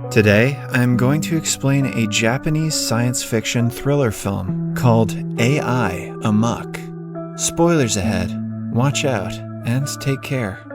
Today, I'm going to explain a Japanese science fiction thriller film called AI Amok. Spoilers ahead. Watch out and take care.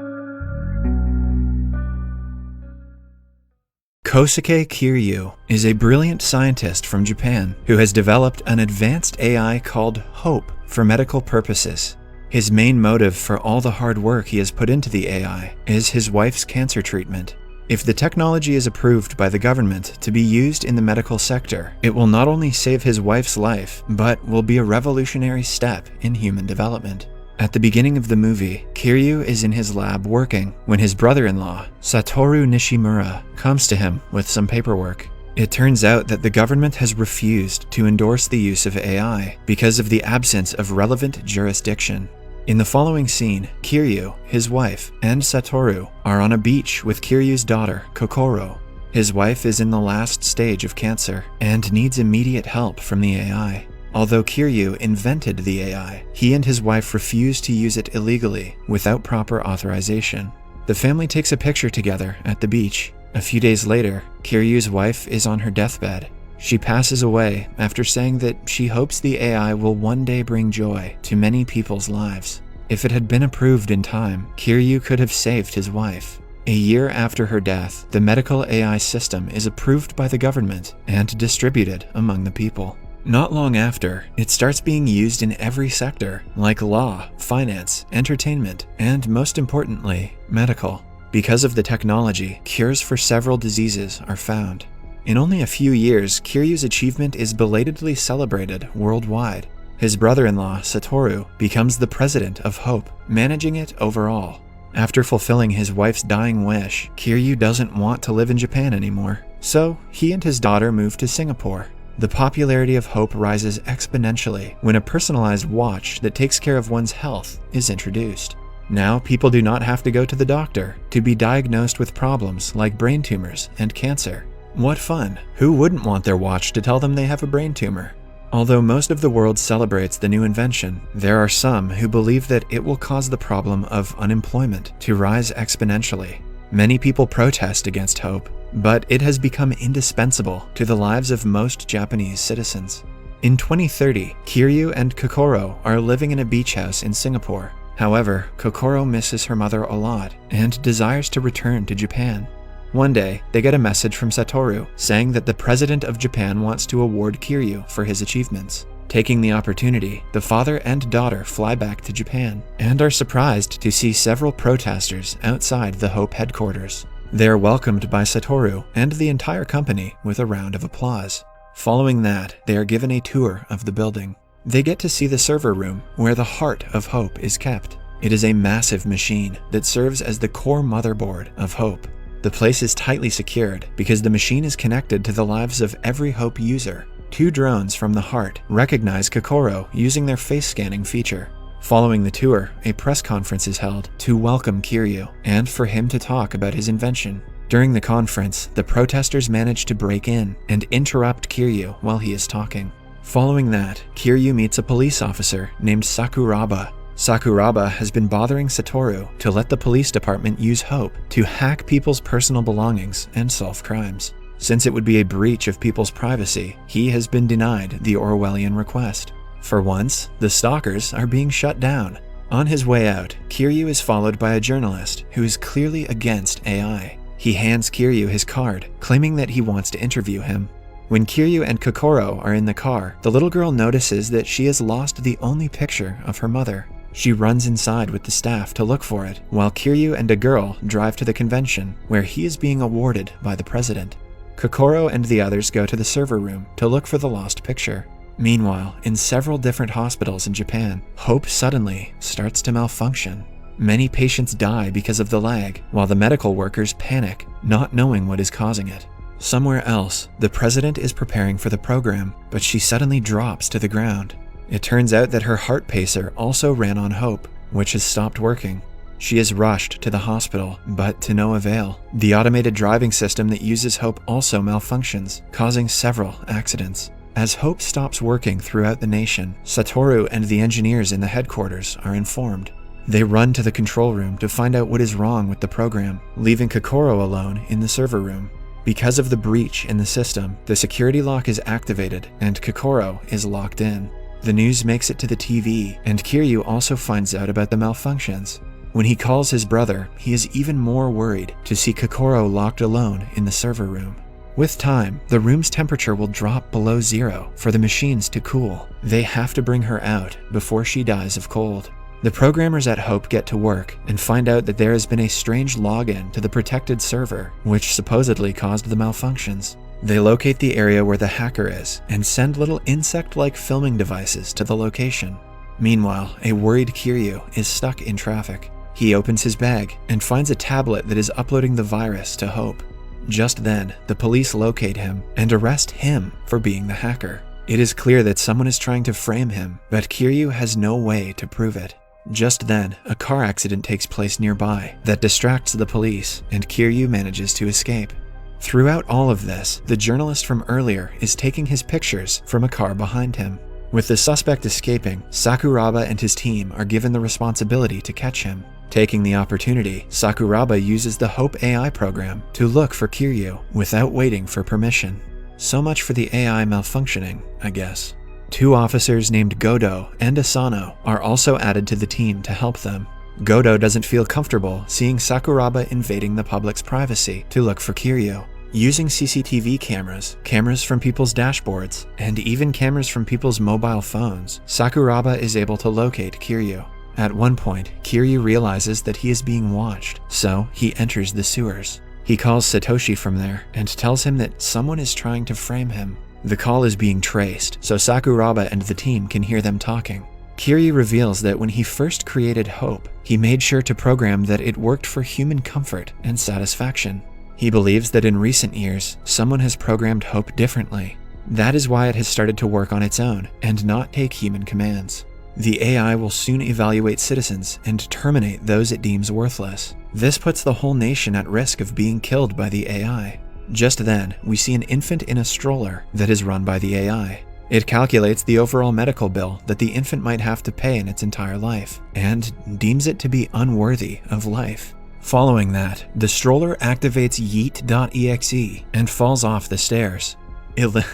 Kosuke Kiryu is a brilliant scientist from Japan who has developed an advanced AI called Hope for medical purposes. His main motive for all the hard work he has put into the AI is his wife's cancer treatment. If the technology is approved by the government to be used in the medical sector, it will not only save his wife's life, but will be a revolutionary step in human development. At the beginning of the movie, Kiryu is in his lab working when his brother-in-law, Satoru Nishimura, comes to him with some paperwork. It turns out that the government has refused to endorse the use of AI because of the absence of relevant jurisdiction. In the following scene, Kiryu, his wife, and Satoru are on a beach with Kiryu's daughter, Kokoro. His wife is in the last stage of cancer and needs immediate help from the AI. Although Kiryu invented the AI, he and his wife refused to use it illegally without proper authorization. The family takes a picture together at the beach. A few days later, Kiryu's wife is on her deathbed. She passes away after saying that she hopes the AI will one day bring joy to many people's lives. If it had been approved in time, Kiryu could have saved his wife. A year after her death, the medical AI system is approved by the government and distributed among the people. Not long after, it starts being used in every sector, like law, finance, entertainment, and most importantly, medical. Because of the technology, cures for several diseases are found. In only a few years, Kiryu's achievement is belatedly celebrated worldwide. His brother-in-law, Satoru, becomes the president of Hope, managing it overall. After fulfilling his wife's dying wish, Kiryu doesn't want to live in Japan anymore, so he and his daughter move to Singapore. The popularity of Hope rises exponentially when a personalized watch that takes care of one's health is introduced. Now, people do not have to go to the doctor to be diagnosed with problems like brain tumors and cancer. What fun! Who wouldn't want their watch to tell them they have a brain tumor? Although most of the world celebrates the new invention, there are some who believe that it will cause the problem of unemployment to rise exponentially. Many people protest against Hope, but it has become indispensable to the lives of most Japanese citizens. In 2030, Kiryu and Kokoro are living in a beach house in Singapore. However, Kokoro misses her mother a lot and desires to return to Japan. One day, they get a message from Satoru saying that the president of Japan wants to award Kiryu for his achievements. Taking the opportunity, the father and daughter fly back to Japan and are surprised to see several protesters outside the Hope headquarters. They are welcomed by Satoru and the entire company with a round of applause. Following that, they are given a tour of the building. They get to see the server room where the heart of Hope is kept. It is a massive machine that serves as the core motherboard of Hope. The place is tightly secured because the machine is connected to the lives of every Hope user. 2 drones from the heart recognize Kokoro using their face scanning feature. Following the tour, a press conference is held to welcome Kiryu and for him to talk about his invention. During the conference, the protesters manage to break in and interrupt Kiryu while he is talking. Following that, Kiryu meets a police officer named Sakuraba. Sakuraba has been bothering Satoru to let the police department use Hope to hack people's personal belongings and solve crimes. Since it would be a breach of people's privacy, he has been denied the Orwellian request. For once, the stalkers are being shut down. On his way out, Kiryu is followed by a journalist who is clearly against AI. He hands Kiryu his card, claiming that he wants to interview him. When Kiryu and Kokoro are in the car, the little girl notices that she has lost the only picture of her mother. She runs inside with the staff to look for it, while Kiryu and a girl drive to the convention, where he is being awarded by the president. Kokoro and the others go to the server room to look for the lost picture. Meanwhile, in several different hospitals in Japan, Hope suddenly starts to malfunction. Many patients die because of the lag, while the medical workers panic, not knowing what is causing it. Somewhere else, the president is preparing for the program, but she suddenly drops to the ground. It turns out that her heart pacer also ran on Hope, which has stopped working. She is rushed to the hospital, but to no avail. The automated driving system that uses Hope also malfunctions, causing several accidents. As Hope stops working throughout the nation, Satoru and the engineers in the headquarters are informed. They run to the control room to find out what is wrong with the program, leaving Kokoro alone in the server room. Because of the breach in the system, the security lock is activated and Kokoro is locked in. The news makes it to the TV, and Kiryu also finds out about the malfunctions. When he calls his brother, he is even more worried to see Kokoro locked alone in the server room. With time, the room's temperature will drop below 0 for the machines to cool. They have to bring her out before she dies of cold. The programmers at Hope get to work and find out that there has been a strange login to the protected server, which supposedly caused the malfunctions. They locate the area where the hacker is and send little insect-like filming devices to the location. Meanwhile, a worried Kiryu is stuck in traffic. He opens his bag and finds a tablet that is uploading the virus to Hope. Just then, the police locate him and arrest him for being the hacker. It is clear that someone is trying to frame him, but Kiryu has no way to prove it. Just then, a car accident takes place nearby that distracts the police, and Kiryu manages to escape. Throughout all of this, the journalist from earlier is taking his pictures from a car behind him. With the suspect escaping, Sakuraba and his team are given the responsibility to catch him. Taking the opportunity, Sakuraba uses the Hope AI program to look for Kiryu without waiting for permission. So much for the AI malfunctioning, I guess. 2 officers named Godo and Asano are also added to the team to help them. Godo doesn't feel comfortable seeing Sakuraba invading the public's privacy to look for Kiryu. Using CCTV cameras, cameras from people's dashboards, and even cameras from people's mobile phones, Sakuraba is able to locate Kiryu. At one point, Kiryu realizes that he is being watched, so he enters the sewers. He calls Satoshi from there and tells him that someone is trying to frame him. The call is being traced, so Sakuraba and the team can hear them talking. Kiryu reveals that when he first created Hope, he made sure to program that it worked for human comfort and satisfaction. He believes that in recent years, someone has programmed Hope differently. That is why it has started to work on its own and not take human commands. The AI will soon evaluate citizens and terminate those it deems worthless. This puts the whole nation at risk of being killed by the AI. Just then, we see an infant in a stroller that is run by the AI. It calculates the overall medical bill that the infant might have to pay in its entire life, and deems it to be unworthy of life. Following that, the stroller activates yeet.exe and falls off the stairs. I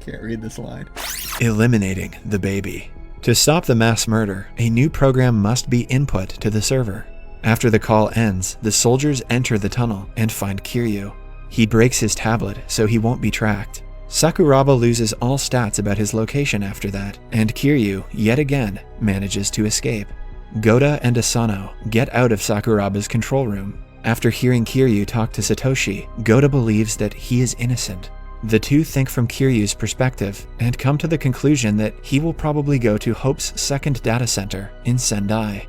can't read this line. Eliminating the baby. To stop the mass murder, a new program must be input to the server. After the call ends, the soldiers enter the tunnel and find Kiryu. He breaks his tablet so he won't be tracked. Sakuraba loses all stats about his location after that, and Kiryu, yet again, manages to escape. Goda and Asano get out of Sakuraba's control room. After hearing Kiryu talk to Satoshi, Goda believes that he is innocent. The two think from Kiryu's perspective and come to the conclusion that he will probably go to Hope's second data center in Sendai.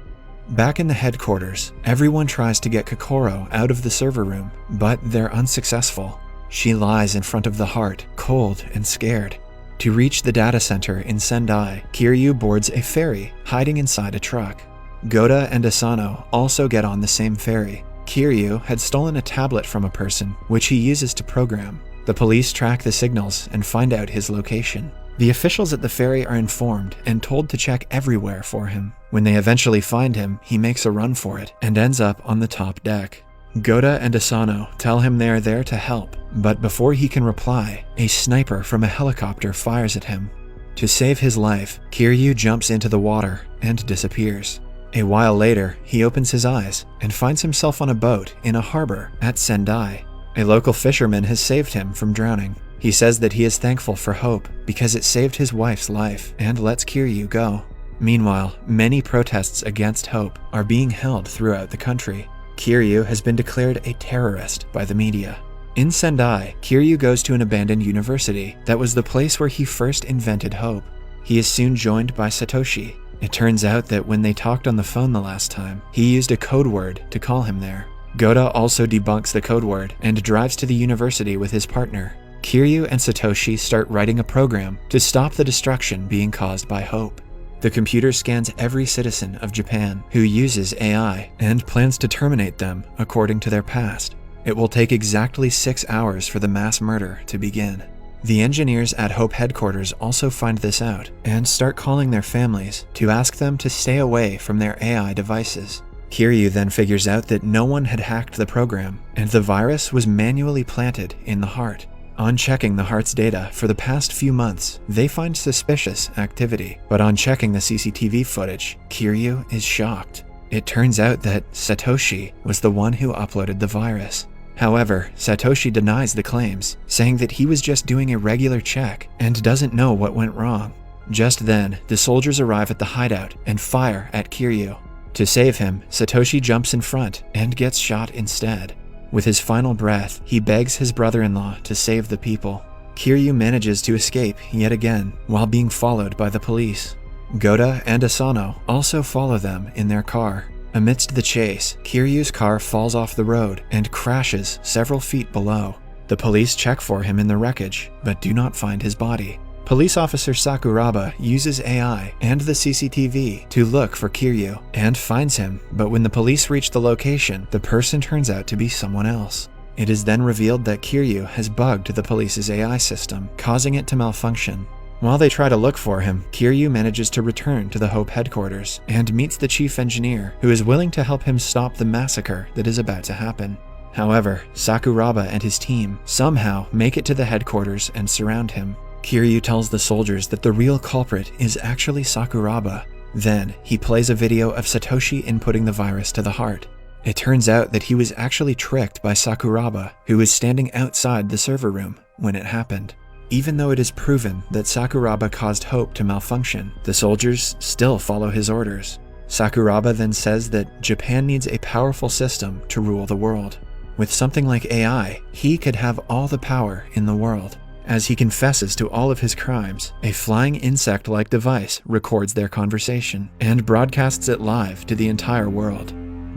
Back in the headquarters, everyone tries to get Kokoro out of the server room, but they're unsuccessful. She lies in front of the heart, cold and scared. To reach the data center in Sendai, Kiryu boards a ferry, hiding inside a truck. Goda and Asano also get on the same ferry. Kiryu had stolen a tablet from a person, which he uses to program. The police track the signals and find out his location. The officials at the ferry are informed and told to check everywhere for him. When they eventually find him, he makes a run for it and ends up on the top deck. Goda and Asano tell him they are there to help, but before he can reply, a sniper from a helicopter fires at him. To save his life, Kiryu jumps into the water and disappears. A while later, he opens his eyes and finds himself on a boat in a harbor at Sendai. A local fisherman has saved him from drowning. He says that he is thankful for Hope because it saved his wife's life and lets Kiryu go. Meanwhile, many protests against Hope are being held throughout the country. Kiryu has been declared a terrorist by the media. In Sendai, Kiryu goes to an abandoned university that was the place where he first invented Hope. He is soon joined by Satoshi. It turns out that when they talked on the phone the last time, he used a code word to call him there. Goda also debunks the code word and drives to the university with his partner. Kiryu and Satoshi start writing a program to stop the destruction being caused by Hope. The computer scans every citizen of Japan who uses AI and plans to terminate them according to their past. It will take exactly 6 hours for the mass murder to begin. The engineers at Hope headquarters also find this out and start calling their families to ask them to stay away from their AI devices. Kiryu then figures out that no one had hacked the program, and the virus was manually planted in the heart. On checking the heart's data for the past few months, they find suspicious activity, but on checking the CCTV footage, Kiryu is shocked. It turns out that Satoshi was the one who uploaded the virus. However, Satoshi denies the claims, saying that he was just doing a regular check and doesn't know what went wrong. Just then, the soldiers arrive at the hideout and fire at Kiryu. To save him, Satoshi jumps in front and gets shot instead. With his final breath, he begs his brother-in-law to save the people. Kiryu manages to escape yet again while being followed by the police. Goda and Asano also follow them in their car. Amidst the chase, Kiryu's car falls off the road and crashes several feet below. The police check for him in the wreckage, but do not find his body. Police officer Sakuraba uses AI and the CCTV to look for Kiryu and finds him, but when the police reach the location, the person turns out to be someone else. It is then revealed that Kiryu has bugged the police's AI system, causing it to malfunction. While they try to look for him, Kiryu manages to return to the Hope headquarters and meets the chief engineer, who is willing to help him stop the massacre that is about to happen. However, Sakuraba and his team somehow make it to the headquarters and surround him. Kiryu tells the soldiers that the real culprit is actually Sakuraba. Then, he plays a video of Satoshi inputting the virus to the heart. It turns out that he was actually tricked by Sakuraba, who was standing outside the server room when it happened. Even though it is proven that Sakuraba caused Hope to malfunction, the soldiers still follow his orders. Sakuraba then says that Japan needs a powerful system to rule the world. With something like AI, he could have all the power in the world. As he confesses to all of his crimes, a flying insect-like device records their conversation and broadcasts it live to the entire world.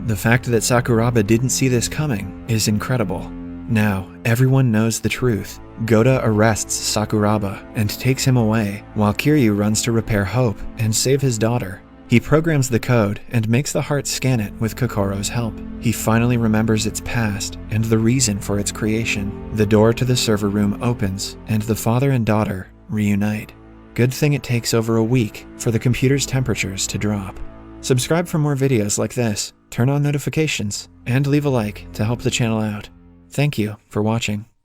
The fact that Sakuraba didn't see this coming is incredible. Now, everyone knows the truth. Goda arrests Sakuraba and takes him away, while Kiryu runs to repair Hope and save his daughter. He programs the code and makes the heart scan it with Kokoro's help. He finally remembers its past and the reason for its creation. The door to the server room opens, and the father and daughter reunite. Good thing it takes over a week for the computer's temperatures to drop. Subscribe for more videos like this, turn on notifications, and leave a like to help the channel out. Thank you for watching.